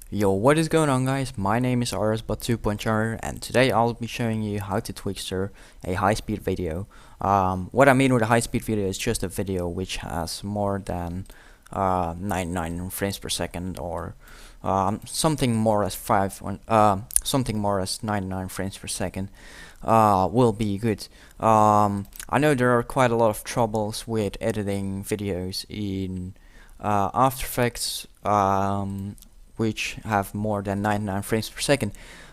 Yo, what is going on, guys? My name is RSBot 2.0 and today I'll be showing you how to Twixtor a high-speed video. What I mean with a high-speed video is just a video which has more than 99 frames per second, or something more as something more as 99 frames per second will be good. I know there are quite a lot of troubles with editing videos in After Effects, which have more than 99 frames per second.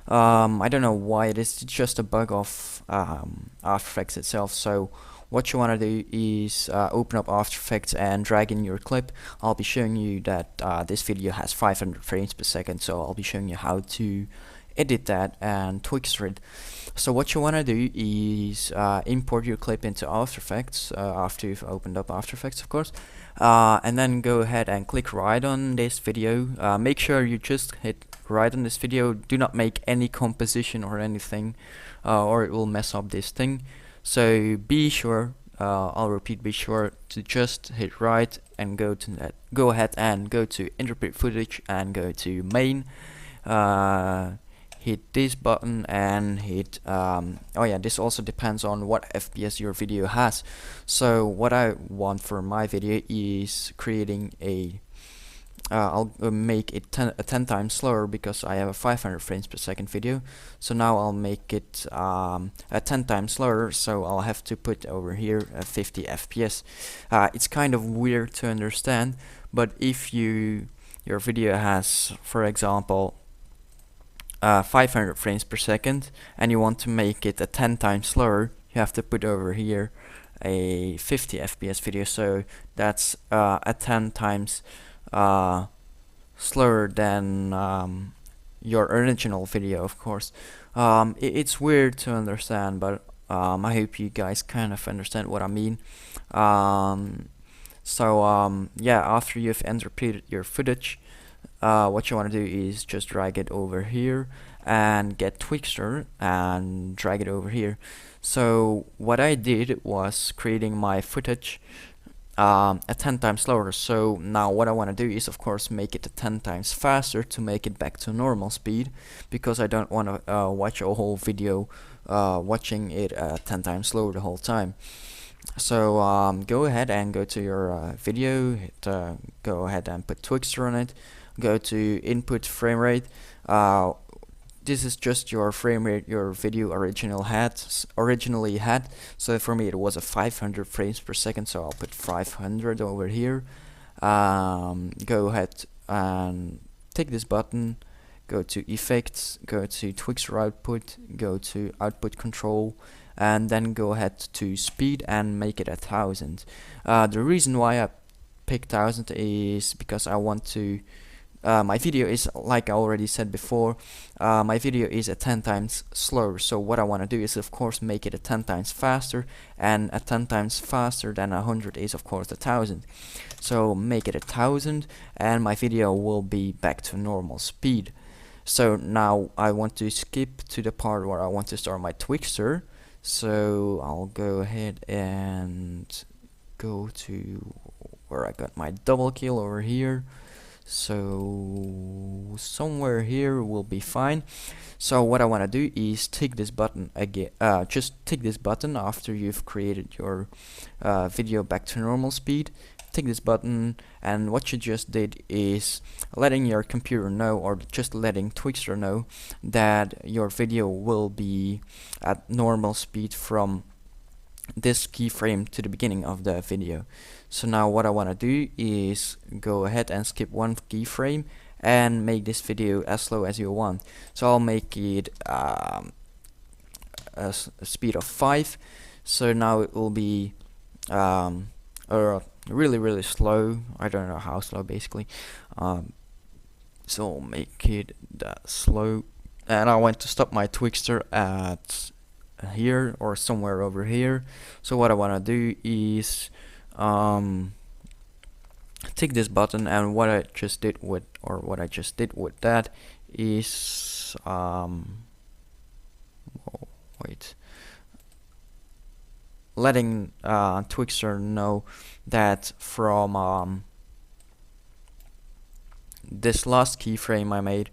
I don't know why it is. It's just a bug of After Effects itself. So what you want to do is open up After Effects and drag in your clip. I'll be showing you that this video has 500 frames per second, so I'll be showing you how to edit that and Twixtor it. So what you want to do is import your clip into After Effects after you've opened up After Effects, of course, and then go ahead and click right on this video. Make sure you just hit right on this video. Do not make any composition or anything, or it will mess up this thing. So be sure, I'll repeat, be sure to just hit right and go to that. Go ahead and go to interpret footage and go to main. Hit this button and hit oh yeah, this also depends on what FPS your video has. So what I want for my video is creating a I'll make it 10 times slower because I have a 500 frames per second video. So now I'll make it 10 times slower, so I'll have to put over here 50 FPS. It's kind of weird to understand, but if your video has, for example, 500 frames per second and you want to make it 10 times slower, you have to put over here a 50 FPS video, so that's 10 times slower than your original video, of course. It's weird to understand, but I hope you guys kind of understand what I mean. Yeah, after you've interpreted your footage, what you want to do is just drag it over here and get Twixtor and drag it over here. So what I did was creating my footage at 10 times slower. So now what I want to do is, of course, make it 10 times faster to make it back to normal speed, because I don't want to watch a whole video watching it 10 times slower the whole time. So go ahead and go to your video, go ahead and put Twixtor on it. Go to input frame rate. This is just your frame rate your video originally had. So for me it was a 500 frames per second, so I'll put 500 over here. Go ahead and take this button, go to effects, go to Twixtor output, go to output control, and then go ahead to speed and make it 1000. The reason why I picked 1000 is because I want to my video is, like I already said before, my video is 10 times slower. So what I want to do is, of course, make it 10 times faster, and 10 times faster than 100 is, of course, 1000. So make it 1000 and my video will be back to normal speed. So now I want to skip to the part where I want to start my Twixtor. So I'll go ahead and go to where I got my double kill over here. So somewhere here will be fine. So what I want to do is tick this button again. Just tick this button after you've created your video back to normal speed. Tick this button, and what you just did is letting your computer know, or just letting Twixtor know, that your video will be at normal speed from this keyframe to the beginning of the video. So now what I want to do is go ahead and skip one keyframe and make this video as slow as you want. So I'll make it a speed of 5. So now it will be really slow. I don't know how slow, basically. So I'll make it that slow, and I want to stop my Twixtor at here or somewhere over here. So what I want to do is tick this button, and what I just did with that is letting Twixtor know that from this last keyframe I made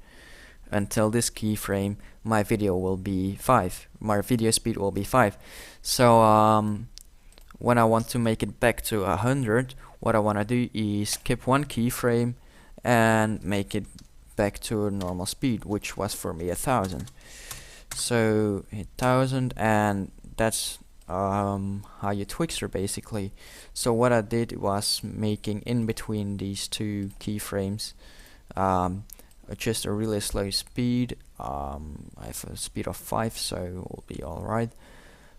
until this keyframe, my video will be 5. My video speed will be 5. So when I want to make it back to 100, what I want to do is skip one keyframe and make it back to a normal speed, which was for me 1000. So hit 1000, and that's how you Twixtor basically. So what I did was making in between these two keyframes just a really slow speed. I have a speed of 5, so it will be alright.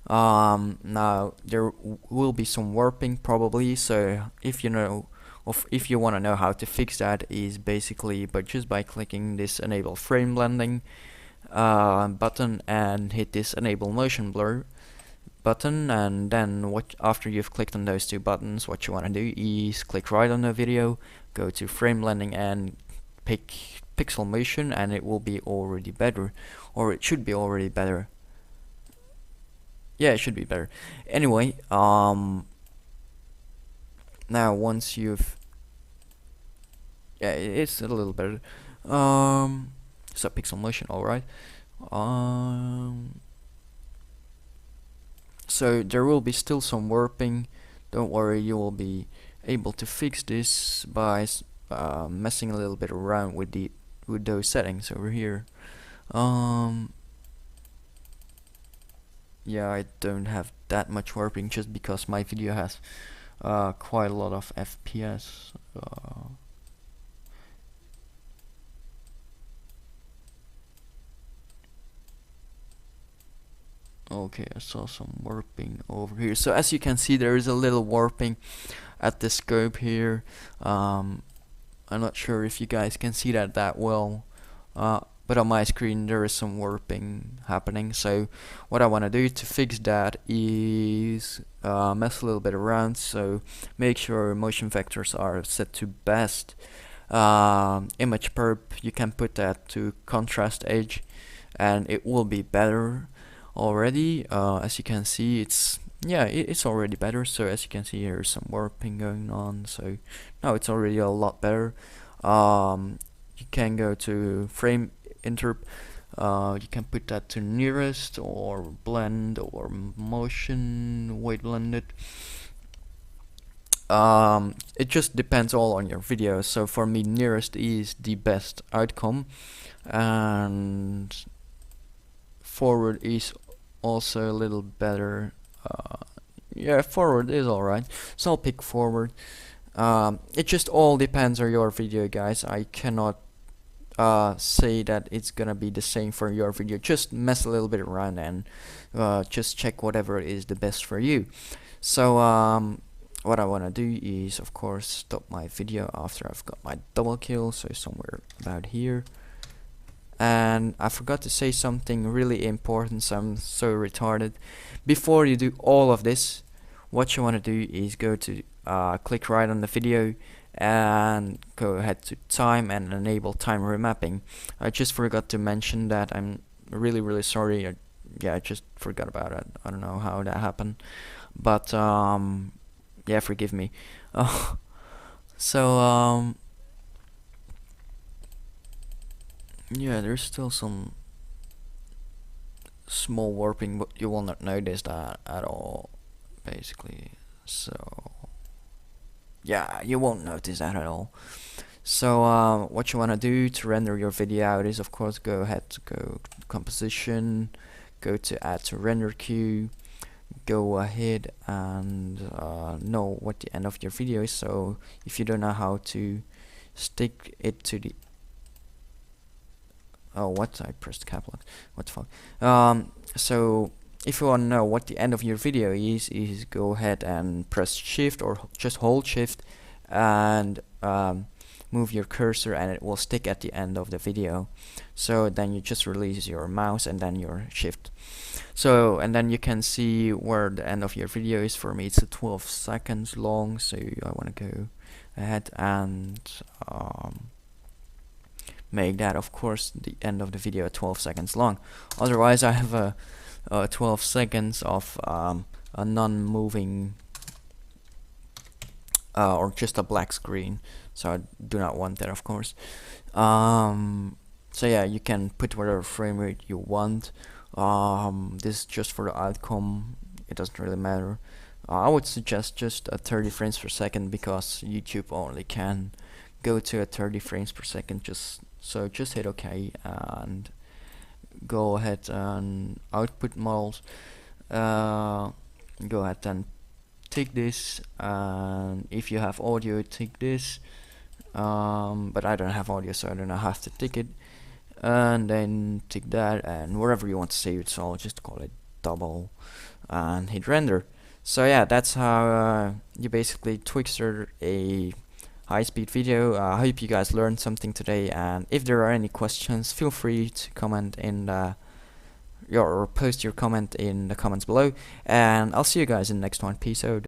Now there will be some warping probably, so if you want to know how to fix that, is basically just by clicking this enable frame blending button and hit this enable motion blur button, and then after you've clicked on those two buttons, what you want to do is click right on the video, go to frame blending and pick pixel motion, and it will be already better, or it should be already better. Yeah, it should be better. Anyway, now once you've, yeah, it's a little better. So pixel motion, alright. So there will be still some warping. Don't worry, you will be able to fix this by messing a little bit around with those settings over here. Yeah, I don't have that much warping just because my video has quite a lot of FPS. Okay, I saw some warping over here. So as you can see, there is a little warping at the scope here. I'm not sure if you guys can see that well, but on my screen there is some warping happening. So what I want to do to fix that is mess a little bit around. So make sure motion vectors are set to best. Image perp, you can put that to contrast edge, and it will be better already. As you can see, it's already better. So as you can see, here's some warping going on, so now it's already a lot better. You can go to frame interp, you can put that to nearest or blend or motion weight blended. It just depends all on your video. So for me, nearest is the best outcome, and forward is also a little better. Yeah, forward is alright, so I'll pick forward. It just all depends on your video, guys. I cannot say that it's gonna be the same for your video. Just mess a little bit around and just check whatever is the best for you. So what I want to do is, of course, stop my video after I've got my double kill, so somewhere about here. And I forgot to say something really important, so I'm so retarded. Before you do all of this, what you want to do is go to click right on the video and go ahead to time and enable time remapping. I just forgot to mention that. I'm really sorry. I just forgot about it. I don't know how that happened, but yeah, forgive me. So yeah, there's still some small warping, but you will not notice that at all, basically. So yeah, you won't notice that at all. So what you want to do to render your video out is, of course, go ahead to go to composition, go to add to render queue, go ahead and know what the end of your video is. So if you don't know how to stick it to the I pressed cap lock. What the fuck? So if you want to know what the end of your video is go ahead and press shift or just hold shift and move your cursor, and it will stick at the end of the video. So then you just release your mouse and then your shift. So and then you can see where the end of your video is. For me, it's 12 seconds long, so I want to go ahead and make that, of course, the end of the video 12 seconds long. Otherwise I have a 12 seconds of a non-moving or just a black screen. so I do not want that, of course. So yeah, you can put whatever frame rate you want. This is just for the outcome. It doesn't really matter. I would suggest just 30 frames per second because YouTube only can go to 30 frames per second. Just hit OK and go ahead and output models. Go ahead and take this, and if you have audio, take this. But I don't have audio, so I don't know how to take it. And then take that, and wherever you want to save it, so I'll just call it double and hit render. So yeah, that's how you basically Twixtor a high-speed video. I hope you guys learned something today, and if there are any questions, feel free to comment in or post your comment in the comments below, and I'll see you guys in the next one. Peace out.